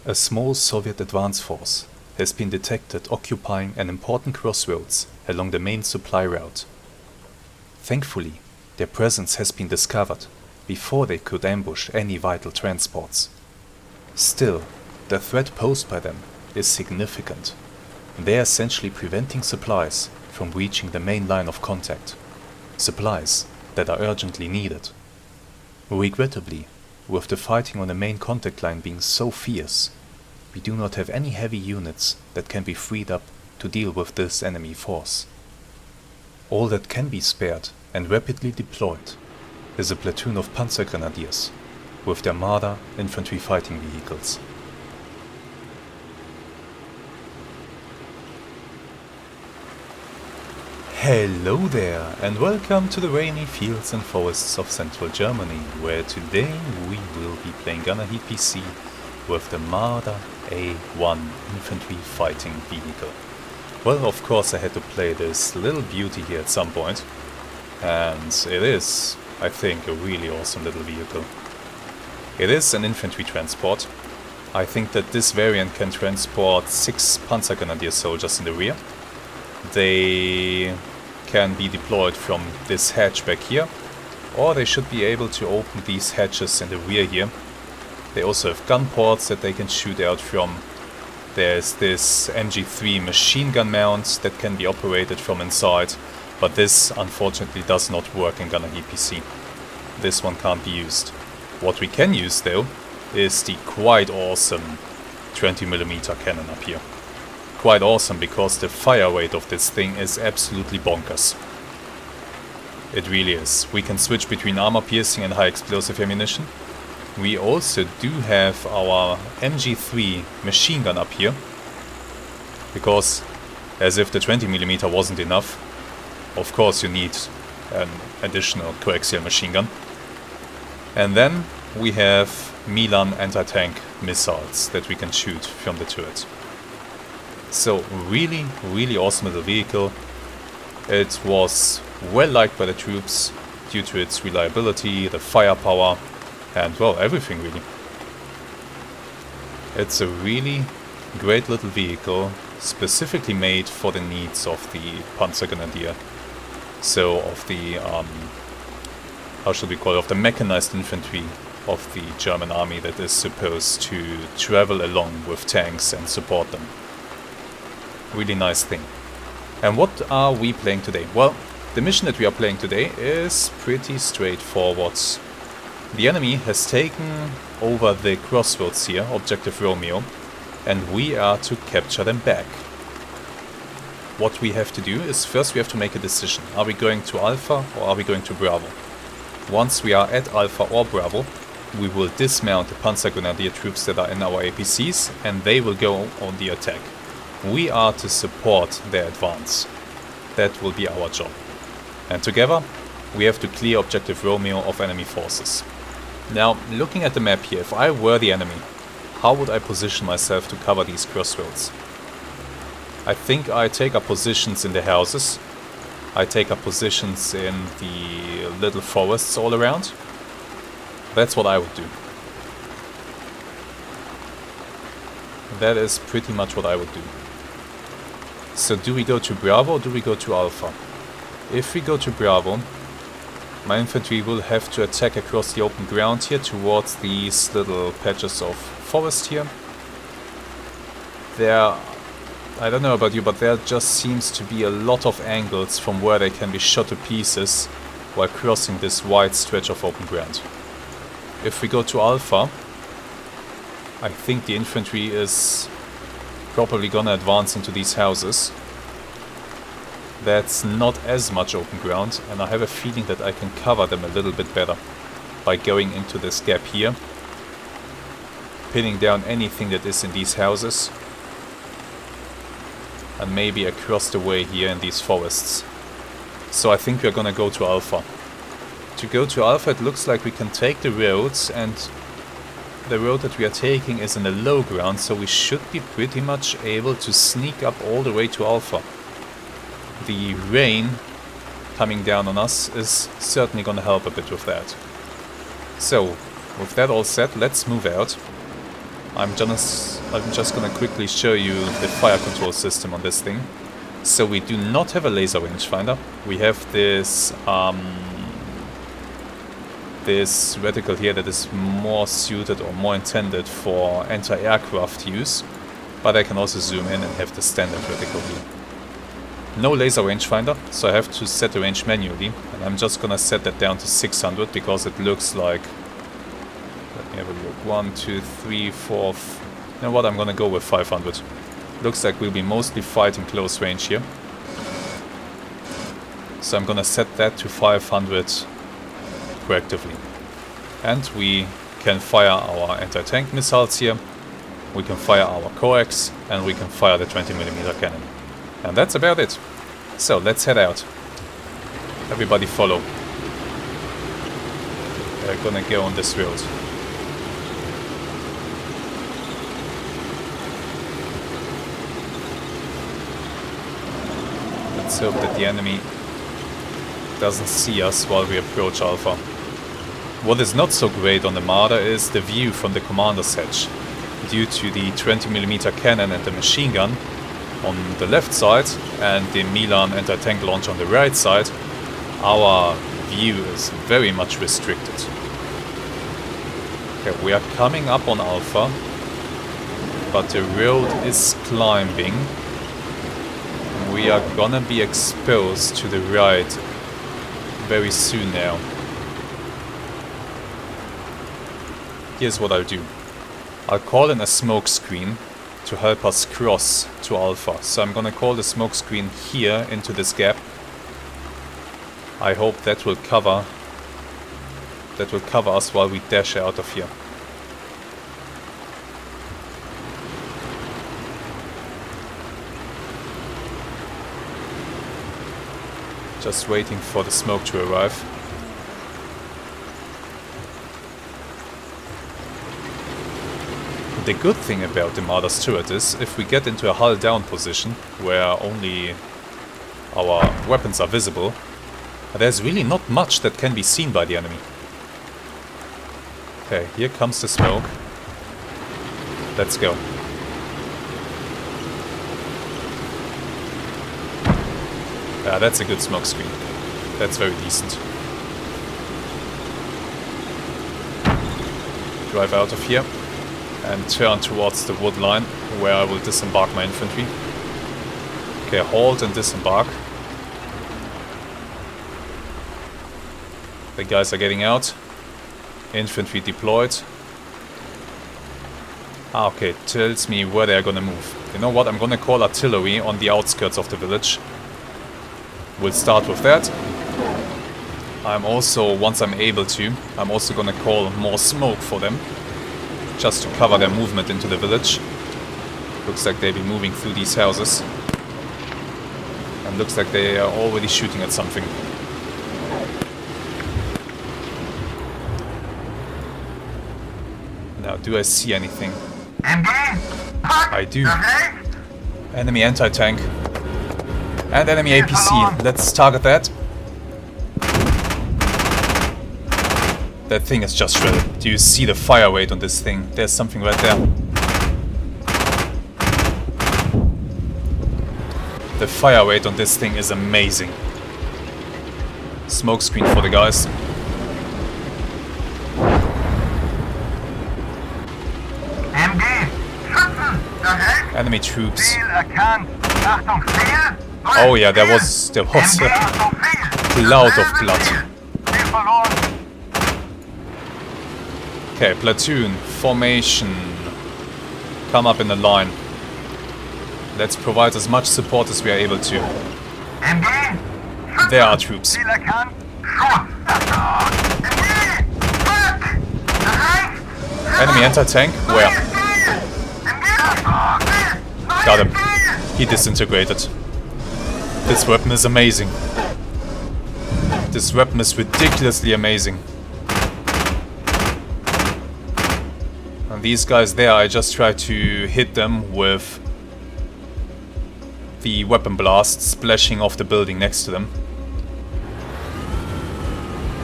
A small Soviet advance force has been detected occupying an important crossroads along the main supply route. Thankfully, their presence has been discovered before they could ambush any vital transports. Still, the threat posed by them is significant. They are essentially preventing supplies from reaching the main line of contact, supplies that are urgently needed. Regrettably, with the fighting on the main contact line being so fierce, we do not have any heavy units that can be freed up to deal with this enemy force. All that can be spared and rapidly deployed is a platoon of panzer grenadiers with their MARDER infantry fighting vehicles. Hello there, and welcome to the rainy fields and forests of central Germany, where today we will be playing GHPC with the MARDER A1 infantry fighting vehicle. Well, of course I had to play this little beauty here at some point, and it is, I think, a really awesome little vehicle. It is an infantry transport. I think that this variant can transport 6 panzer grenadier soldiers in the rear. They can be deployed from this hatch back here, or they should be able to open these hatches in the rear here. They also have gun ports that they can shoot out from. There's this MG3 machine gun mount that can be operated from inside, but this unfortunately does not work in GHPC. This one can't be used. What we can use though is the quite awesome 20mm cannon up here. Quite awesome because the fire rate of this thing is absolutely bonkers. It really is. We can switch between armor piercing and high explosive ammunition. We also do have our MG3 machine gun up here, because as if the 20mm wasn't enough, of course you need an additional coaxial machine gun. And then we have Milan anti-tank missiles that we can shoot from the turret. So really, really awesome little vehicle. It was well liked by the troops due to its reliability, the firepower, and well, everything really. It's a really great little vehicle, specifically made for the needs of the panzer grenadier. So of the, how should we call it, of the mechanized infantry of the German army that is supposed to travel along with tanks and support them. Really nice thing. And what are we playing today? Well, the mission that we are playing today is pretty straightforward. The enemy has taken over the crossroads here, Objective Romeo, and we are to capture them back. What we have to do is first we have to make a decision. Are we going to Alpha or are we going to Bravo? Once we are at Alpha or Bravo, we will dismount the panzer grenadier troops that are in our APCs and they will go on the attack. We are to support their advance. That will be our job. And together, we have to clear Objective Romeo of enemy forces. Now, looking at the map here, if I were the enemy, how would I position myself to cover these crossroads? I think I take up positions in the houses. I take up positions in the little forests all around. That's what I would do. That is pretty much what I would do. So do we go to Bravo or do we go to Alpha? If we go to Bravo, my infantry will have to attack across the open ground here towards these little patches of forest here. There, I don't know about you, but there just seems to be a lot of angles from where they can be shot to pieces while crossing this wide stretch of open ground. If we go to Alpha, I think the infantry is probably gonna advance into these houses. That's not as much open ground, and I have a feeling that I can cover them a little bit better by going into this gap here, pinning down anything that is in these houses, and maybe across the way here in these forests. So I think we're gonna go to Alpha. To go to Alpha, it looks like we can take the roads, and the road that we are taking is in the low ground, so we should be pretty much able to sneak up all the way to Alpha. The rain coming down on us is certainly going to help a bit with that. So, with that all set, let's move out. I'm just gonna quickly show you the fire control system on this thing. So we do not have a laser rangefinder. We have this this reticle here that is more suited or more intended for anti-aircraft use, but I can also zoom in and have the standard reticle here. No laser rangefinder, so I have to set the range manually, and I'm just gonna set that down to 600 because it looks like, let me have a look, 1, 2, 3, 4, you know what, I'm gonna go with 500. Looks like we'll be mostly fighting close range here. So I'm gonna set that to 500 proactively. And we can fire our anti-tank missiles here, we can fire our coax, and we can fire the 20mm cannon. And that's about it. So let's head out. Everybody follow. We're gonna go on this road. Let's hope that the enemy doesn't see us while we approach Alpha. What is not so great on the Marder is the view from the commander's hatch. Due to the 20mm cannon and the machine gun on the left side and the Milan anti-tank launch on the right side, our view is very much restricted. Okay, we are coming up on Alpha, but the road is climbing. We are gonna be exposed to the right very soon now. Here's what I'll do. I'll call in a smoke screen to help us cross to Alpha. So I'm gonna call the smoke screen here into this gap. I hope that will cover us while we dash out of here. Just waiting for the smoke to arrive. The good thing about the Marder's turret is, if we get into a hull down position, where only our weapons are visible, there's really not much that can be seen by the enemy. Okay, here comes the smoke. Let's go. Yeah, that's a good smoke screen. That's very decent. Drive out of here and turn towards the wood line, where I will disembark my infantry. Okay, halt and disembark. The guys are getting out. Infantry deployed. Ah, okay, tells me where they're gonna move. You know what, I'm gonna call artillery on the outskirts of the village. We'll start with that. I'm also, once I'm able to, I'm also gonna call more smoke for them, just to cover their movement into the village. Looks like they'll be moving through these houses. And looks like they are already shooting at something. Now, do I see anything? I do. Enemy anti-tank. And enemy APC. Let's target that. That thing is just shredded. Do you see the fire rate on this thing? There's something right there. The fire rate on this thing is amazing. Smoke screen for the guys. Enemy troops. Oh yeah, there was a cloud of blood. Okay, platoon, formation. Come up in a line. Let's provide as much support as we are able to. There are troops. Enemy anti-tank? Where? Got him. He disintegrated. This weapon is amazing. This weapon is ridiculously amazing. And these guys there, I just try to hit them with the weapon blast splashing off the building next to them.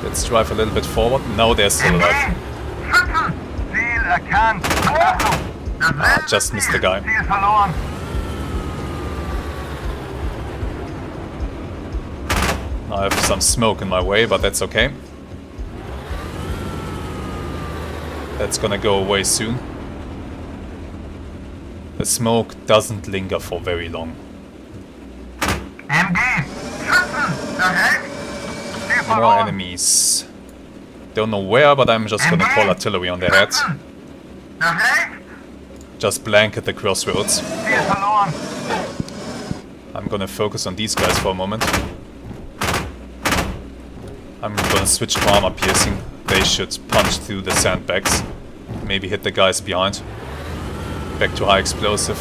Let's drive a little bit forward. No, they're still alive. Ah, just missed the guy. I have some smoke in my way, but that's okay. That's gonna go away soon. The smoke doesn't linger for very long. More enemies. Don't know where, but I'm just gonna call artillery on their heads. Just blanket the crossroads. I'm gonna focus on these guys for a moment. I'm gonna switch to armor piercing. They should punch through the sandbags. Maybe hit the guys behind. Back to high explosive.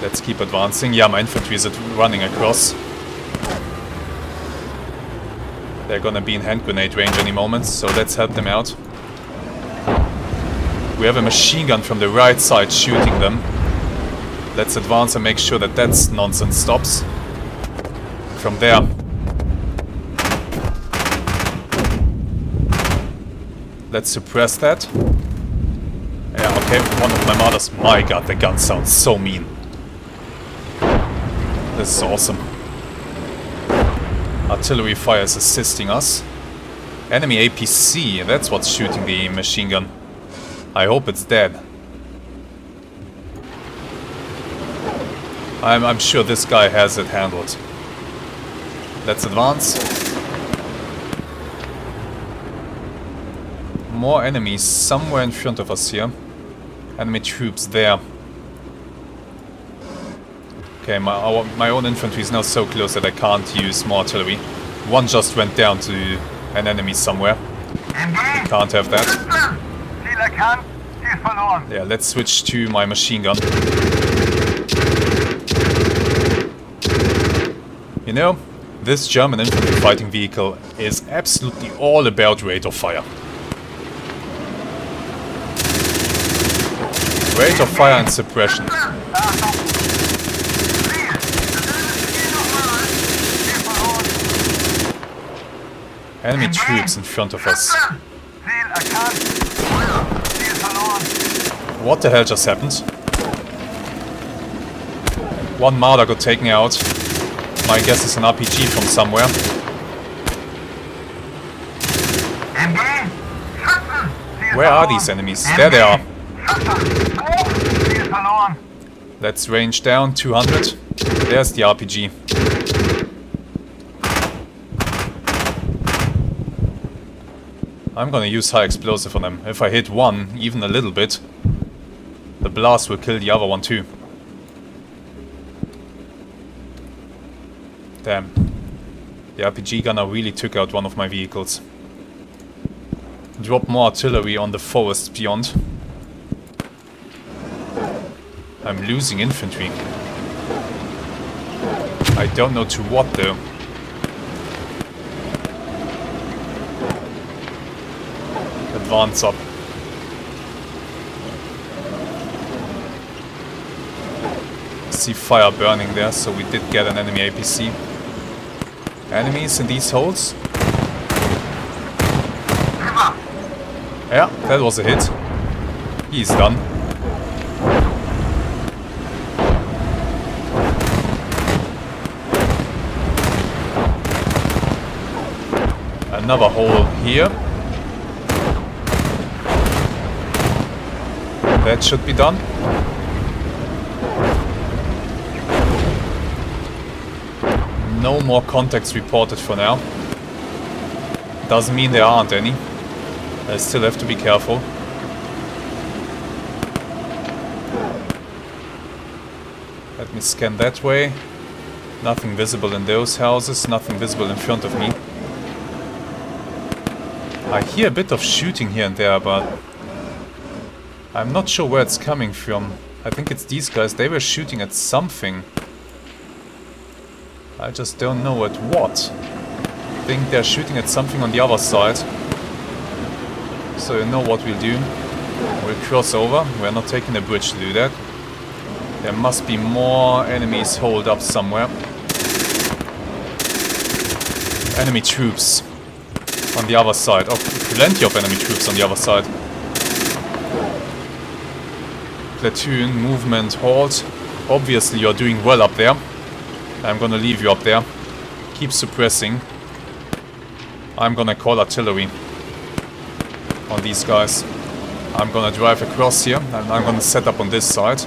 Let's keep advancing. Yeah, my infantry is running across. They're gonna be in hand grenade range any moment, so let's help them out. We have a machine gun from the right side shooting them. Let's advance and make sure that that nonsense stops. From there. Let's suppress that. Yeah, okay, one of my MARDERs. My god, the gun sounds so mean. This is awesome. Artillery fire is assisting us. Enemy APC, that's what's shooting the machine gun. I hope it's dead. I'm sure this guy has it handled. Let's advance. More enemies somewhere in front of us here. Enemy troops there. Okay, my own infantry is now so close that I can't use more artillery. One just went down to an enemy somewhere. We can't have that. Yeah, let's switch to my machine gun. You know, this German infantry fighting vehicle is absolutely all about rate of fire. Rate of fire and suppression. Enemy troops in front of us. What the hell just happened? One MARDER got taken out. My guess is an RPG from somewhere. Where are these enemies? There they are. Let's range down, 200. There's the RPG. I'm gonna use high explosive on them. If I hit one, even a little bit, the blast will kill the other one too. Damn. The RPG gunner really took out one of my vehicles. Drop more artillery on the forest beyond. I'm losing infantry. I don't know to what though. Advance up. See fire burning there, so we did get an enemy APC. Enemies in these holes? Yeah, that was a hit. He's done. Another hole here. That should be done. No more contacts reported for now. Doesn't mean there aren't any. I still have to be careful. Let me scan that way. Nothing visible in those houses, nothing visible in front of me. I hear a bit of shooting here and there, but I'm not sure where it's coming from. I think it's these guys. They were shooting at something. I just don't know at what. I think they're shooting at something on the other side. So you know what we'll do. We'll cross over. We're not taking the bridge to do that. There must be more enemies holed up somewhere. Enemy troops on the other side. Oh, plenty of enemy troops on the other side. Platoon, movement, halt. Obviously you're doing well up there. I'm gonna leave you up there. Keep suppressing. I'm gonna call artillery on these guys. I'm gonna drive across here and I'm gonna set up on this side.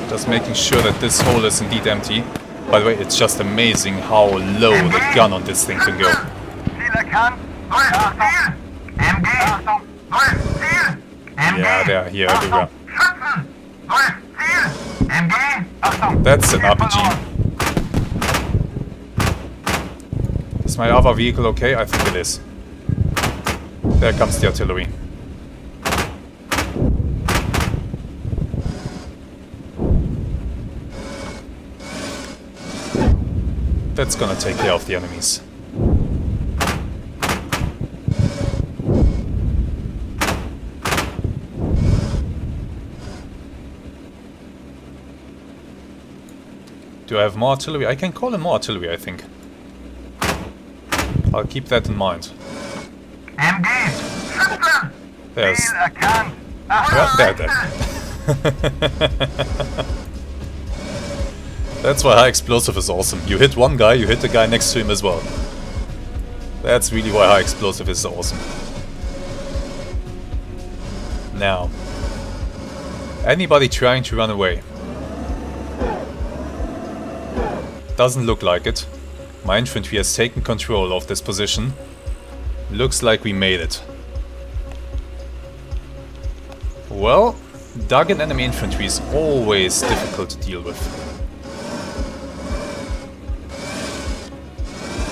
Just making sure that this hole is indeed empty. By the way, it's just amazing how low the gun on this thing can go. Yeah, they're here everywhere. That's an RPG. Is my other vehicle okay? I think it is. There comes the artillery. That's gonna take care of the enemies. Do I have more artillery? I can call in more artillery, I think. I'll keep that in mind. There's... Yeah, there. That's why high explosive is awesome. You hit one guy, you hit the guy next to him as well. That's really why high explosive is so awesome. Now, anybody trying to run away? Doesn't look like it. My infantry has taken control of this position. Looks like we made it. Well, dug in enemy infantry is always difficult to deal with.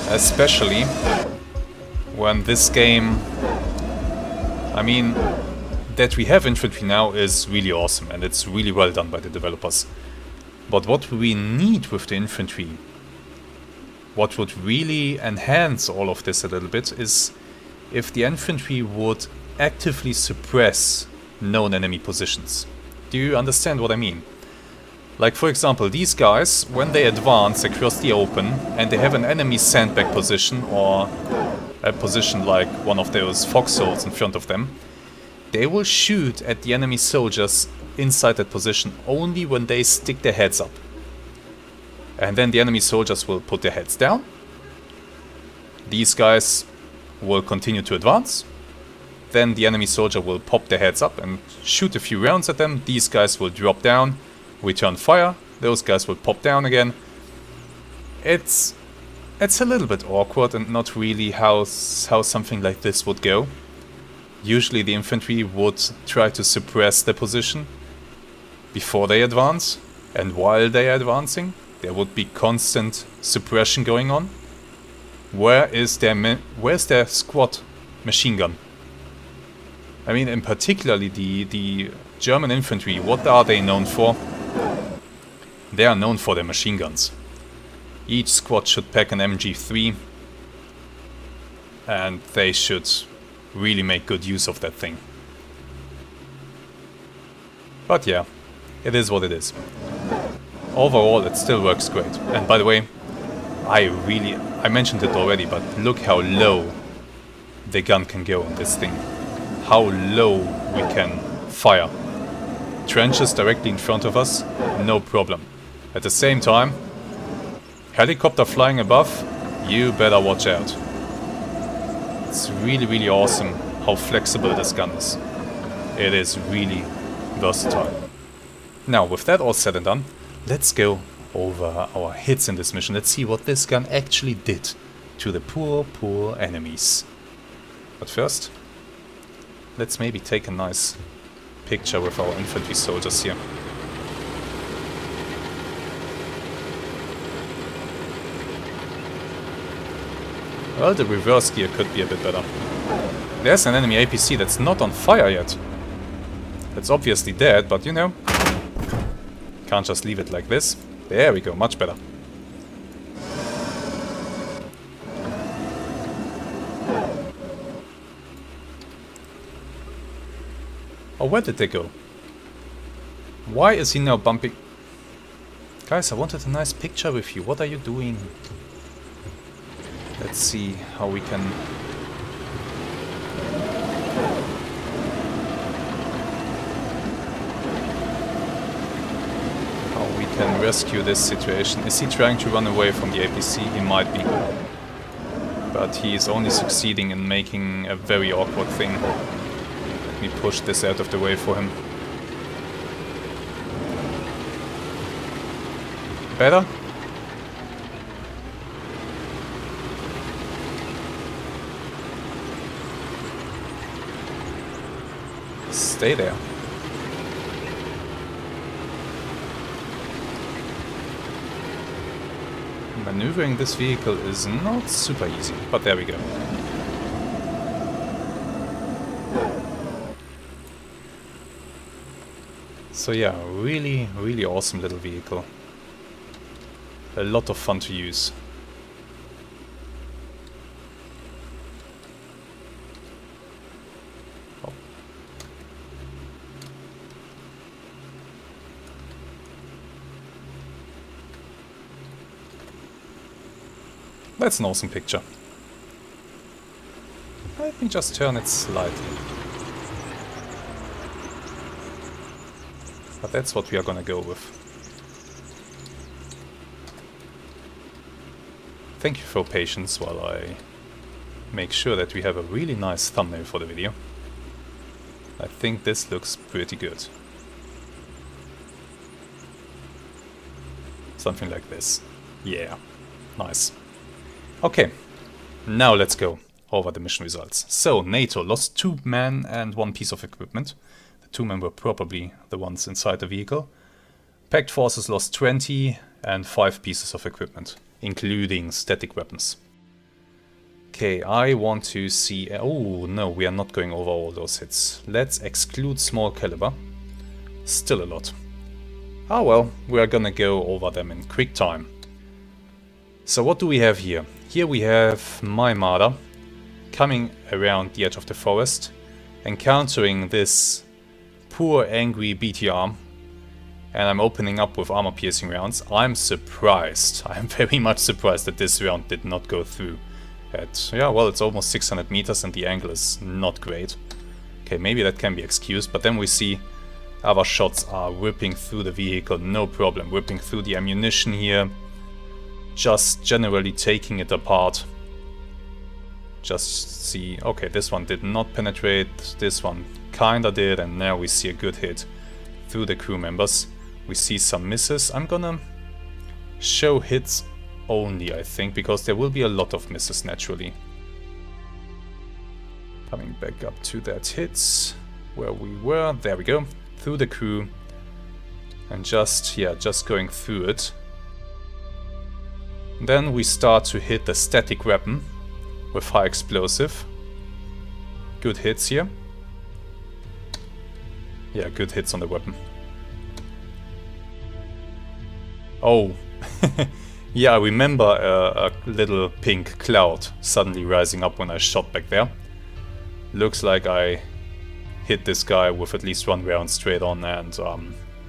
Especially when this game... I mean, that we have infantry now is really awesome and it's really well done by the developers. But what we need with the infantry, what would really enhance all of this a little bit, is if the infantry would actively suppress known enemy positions. Do you understand what I mean? Like, for example, these guys, when they advance across the open and they have an enemy sandbag position or a position like one of those foxholes in front of them, they will shoot at the enemy soldiers inside that position only when they stick their heads up. And then the enemy soldiers will put their heads down. These guys will continue to advance. Then the enemy soldier will pop their heads up and shoot a few rounds at them. These guys will drop down, return fire. Those guys will pop down again. It's a little bit awkward and not really how something like this would go. Usually the infantry would try to suppress the position before they advance, and while they are advancing there would be constant suppression going on. Where's their squad machine gun? I mean, in particularly the German infantry, what are they known for? They are known for their machine guns. Each squad should pack an MG3 and they should really make good use of that thing. But yeah, it is what it is. Overall, it still works great. And by the way, I mentioned it already, but look how low the gun can go on this thing. How low we can fire. Trenches directly in front of us, no problem. At the same time, helicopter flying above, you better watch out. It's really, really awesome how flexible this gun is. It is really versatile. Now, with that all said and done, let's go over our hits in this mission. Let's see what this gun actually did to the poor, poor enemies. But first, let's maybe take a nice picture with our infantry soldiers here. Well, the reverse gear could be a bit better. There's an enemy APC that's not on fire yet. It's obviously dead, but you know, can't just leave it like this. There we go, much better. Oh, where did they go? Why is he now bumping? Guys, I wanted a nice picture with you. What are you doing? Let's see how we can... can rescue this situation. Is he trying to run away from the APC? He might be. But he is only succeeding in making a very awkward thing. Let me push this out of the way for him. Better? Stay there. Maneuvering this vehicle is not super easy, but there we go. So yeah, really, really awesome little vehicle. A lot of fun to use. Oh. That's an awesome picture. Let me just turn it slightly. But that's what we are gonna go with. Thank you for your patience while I make sure that we have a really nice thumbnail for the video. I think this looks pretty good. Something like this. Yeah, nice. Okay, now let's go over the mission results. So, NATO lost 2 men and 1 piece of equipment. The 2 men were probably the ones inside the vehicle. Pact forces lost 20 and 5 pieces of equipment, including static weapons. Okay, I want to see... Oh, no, we are not going over all those hits. Let's exclude small caliber. Still a lot. Ah well, we are gonna go over them in quick time. So what do we have here? Here we have my Marder coming around the edge of the forest, encountering this poor angry BTR, and I'm opening up with armor-piercing rounds. I'm surprised. I'm very much surprised that this round did not go through. Yeah, well, it's almost 600 meters and the angle is not great. Okay, maybe that can be excused, but then we see other shots are whipping through the vehicle, no problem. Whipping through the ammunition here, just generally taking it apart. Just see, okay, this one did not penetrate, this one kinda did, and now we see a good hit through the crew members. We see some misses. I'm gonna show hits only, I think, because there will be a lot of misses naturally. Coming back up to that hits where we were, there we go, through the crew, and just going through it. Then we start to hit the static weapon with high explosive. Good hits here. Yeah, good hits on the weapon. Oh, yeah, I remember a little pink cloud suddenly rising up when I shot back there. Looks like I hit this guy with at least 1 round straight on, and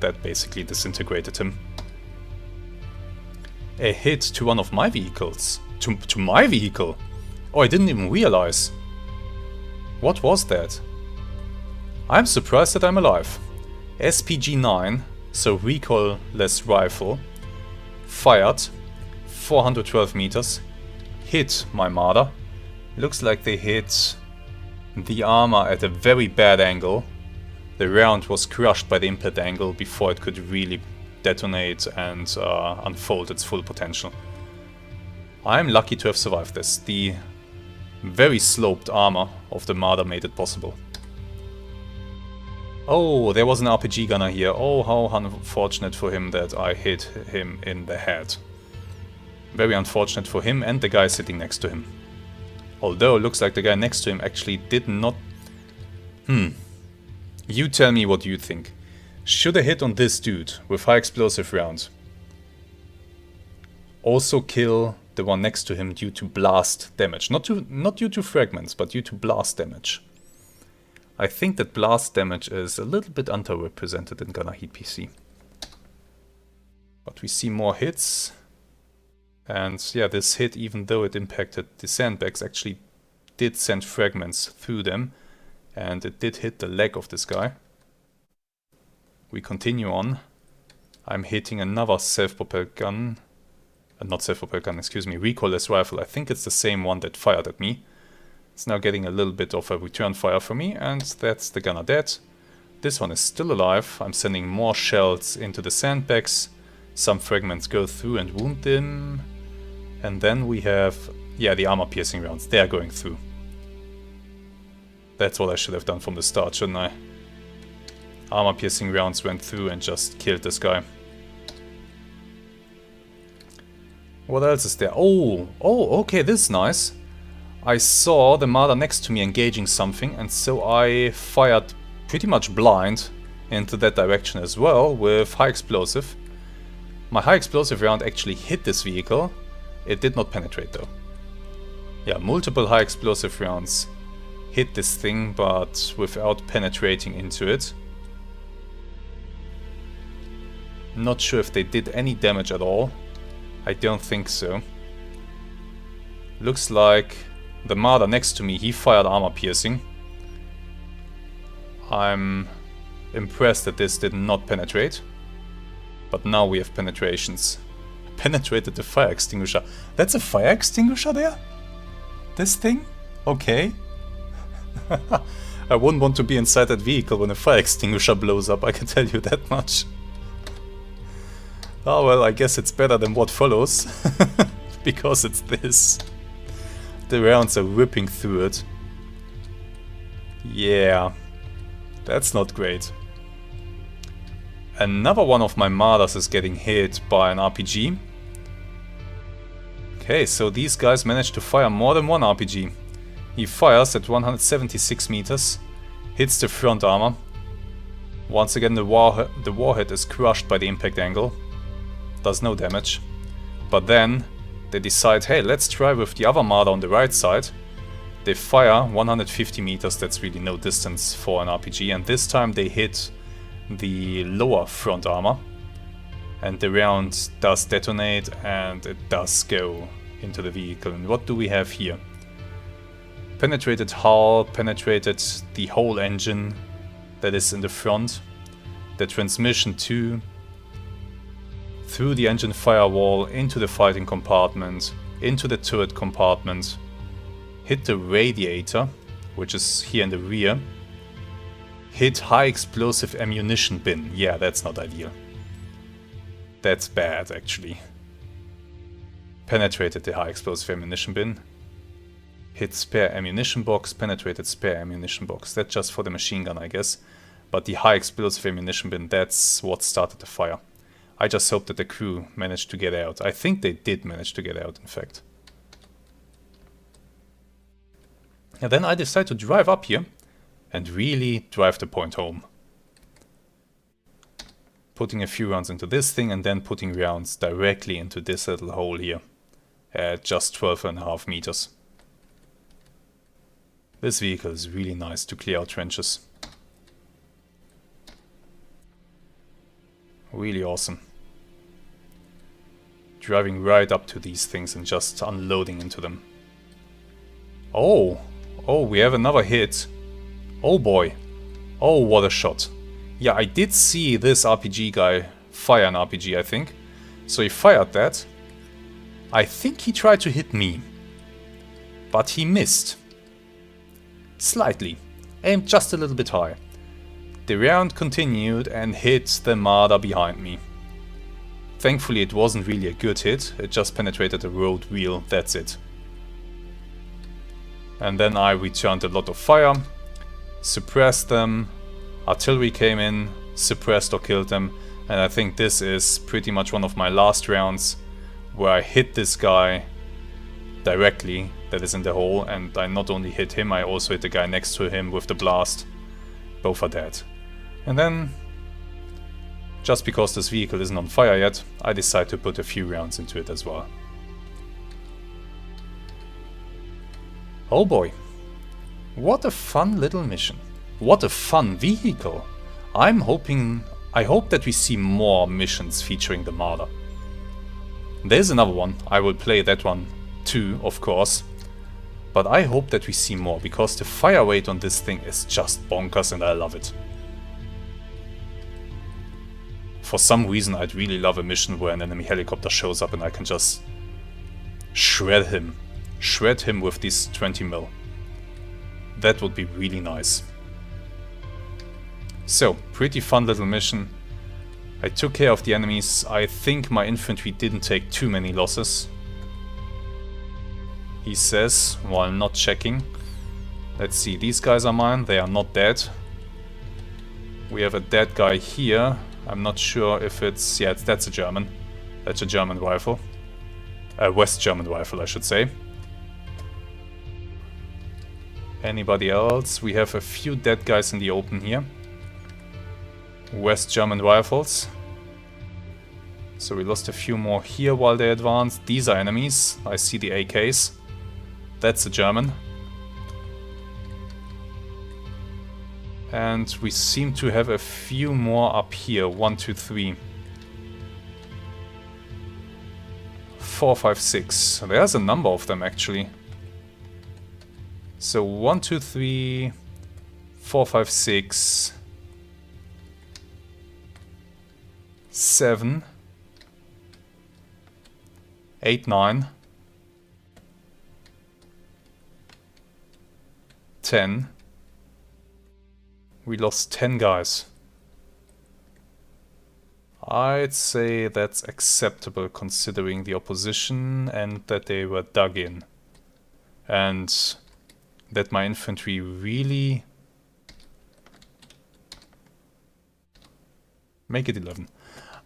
that basically disintegrated him. A hit to one of my vehicles. To my vehicle? Oh, I didn't even realize. What was that? I'm surprised that I'm alive. SPG-9, so recoilless rifle, fired 412 meters, hit my Marder. Looks like they hit the armor at a very bad angle. The round was crushed by the impact angle before it could really detonate and unfold its full potential. I'm lucky to have survived this. The very sloped armor of the Marder made it possible. Oh, there was an RPG gunner here. Oh, how unfortunate for him that I hit him in the head. Very unfortunate for him and the guy sitting next to him. Although, looks like the guy next to him actually did not... You tell me what you think. Should a hit on this dude with high explosive round also kill the one next to him due to blast damage? Not due to fragments, but due to blast damage. I think that blast damage is a little bit underrepresented in GHPC. But we see more hits. And yeah, this hit, even though it impacted the sandbags, actually did send fragments through them. And it did hit the leg of this guy. We continue on. I'm hitting another self-propelled gun. Not self-propelled gun, excuse me, recoilless rifle. I think it's the same one that fired at me. It's now getting a little bit of a return fire for me, and that's the gunner dead. This one is still alive. I'm sending more shells into the sandbags. Some fragments go through and wound them. And then we have, yeah, the armor-piercing rounds. They are going through. That's what I should have done from the start, shouldn't I? Armor-piercing rounds went through and just killed this guy. What else is there? Oh, okay, this is nice. I saw the Marder next to me engaging something, and so I fired pretty much blind into that direction as well with high explosive. My high explosive round actually hit this vehicle. It did not penetrate though. Yeah, multiple high explosive rounds hit this thing, but without penetrating into it. Not sure if they did any damage at all. I don't think so. Looks like the Marder next to me, he fired armor piercing. I'm impressed that this did not penetrate. But now we have penetrations. Penetrated the fire extinguisher. That's a fire extinguisher there? This thing? Okay. I wouldn't want to be inside that vehicle when a fire extinguisher blows up, I can tell you that much. Oh well, I guess it's better than what follows. Because it's this. The rounds are ripping through it. Yeah. That's not great. Another one of my Marders is getting hit by an RPG. Okay, so these guys managed to fire more than one RPG. He fires at 176 meters, hits the front armor. Once again the warhead is crushed by the impact angle. Does no damage. But then they decide, hey, let's try with the other Marder on the right side. They fire 150 meters, that's really no distance for an RPG, and this time they hit the lower front armor. And the round does detonate and it does go into the vehicle. And what do we have here? Penetrated hull, penetrated the whole engine that is in the front. The transmission too. Through the engine firewall, into the fighting compartment, into the turret compartment. Hit the radiator, which is here in the rear. Hit high explosive ammunition bin. Yeah, that's not ideal. That's bad, actually. Penetrated the high explosive ammunition bin. Hit spare ammunition box, penetrated spare ammunition box. That's just for the machine gun, I guess. But the high explosive ammunition bin, that's what started the fire. I just hope that the crew managed to get out. I think they did manage to get out, in fact. And then I decided to drive up here and really drive the point home. Putting a few rounds into this thing and then putting rounds directly into this little hole here at just 12.5 meters. This vehicle is really nice to clear out trenches. Really awesome. Driving right up to these things and just unloading into them. Oh, we have another hit. Oh boy. Oh, what a shot. Yeah, I did see this RPG guy fire an RPG, I think. So he fired that. I think he tried to hit me. But he missed. Slightly. Aimed just a little bit high. The round continued and hit the Marder behind me. Thankfully it wasn't really a good hit, it just penetrated the road wheel, that's it. And then I returned a lot of fire, suppressed them, artillery came in, suppressed or killed them, and I think this is pretty much one of my last rounds where I hit this guy directly that is in the hole, and I not only hit him, I also hit the guy next to him with the blast. Both are dead. And then, just because this vehicle isn't on fire yet, I decide to put a few rounds into it as well. Oh boy. What a fun little mission. What a fun vehicle. I hope that we see more missions featuring the Marder. There's another one. I will play that one too, of course. But I hope that we see more, because the fire rate on this thing is just bonkers and I love it. for some reason I'd really love a mission where an enemy helicopter shows up and I can just shred him. Shred him with this 20 mil. That would be really nice. So, pretty fun little mission. I took care of the enemies. I think my infantry didn't take too many losses. He says, while not checking. Let's see, these guys are mine. They are not dead. We have a dead guy here. I'm not sure if it's... yeah, that's a German. That's a German rifle. A West German rifle, I should say. Anybody else? We have a few dead guys in the open here. West German rifles. So we lost a few more here while they advanced. These are enemies. I see the AKs. That's a German. And we seem to have a few more up here. 1, 2, 3. 4, 5, 6. There's a number of them actually. So 1, 2, 3, 4, 5, 6, 7, 8, 9, 10. We lost 10 guys. I'd say that's acceptable considering the opposition and that they were dug in. And that my infantry really... make it 11.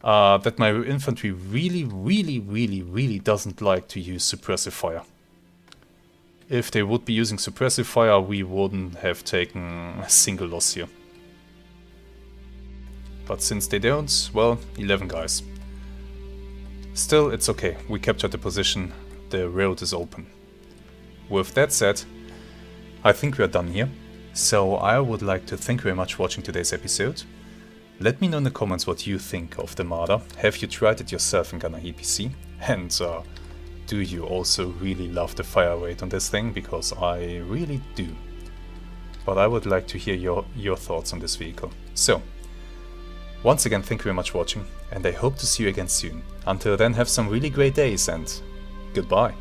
That my infantry really doesn't like to use suppressive fire. If they would be using suppressive fire, we wouldn't have taken a single loss here. But since they don't, well, 11 guys. Still, it's okay. We captured the position. The road is open. With that said, I think we are done here. So I would like to thank you very much for watching today's episode. Let me know in the comments what you think of the Marder. Have you tried it yourself in GHPC? And do you also really love the fire rate on this thing? Because I really do. But I would like to hear your thoughts on this vehicle. So, once again, thank you very much for watching, and I hope to see you again soon. Until then, have some really great days, and goodbye.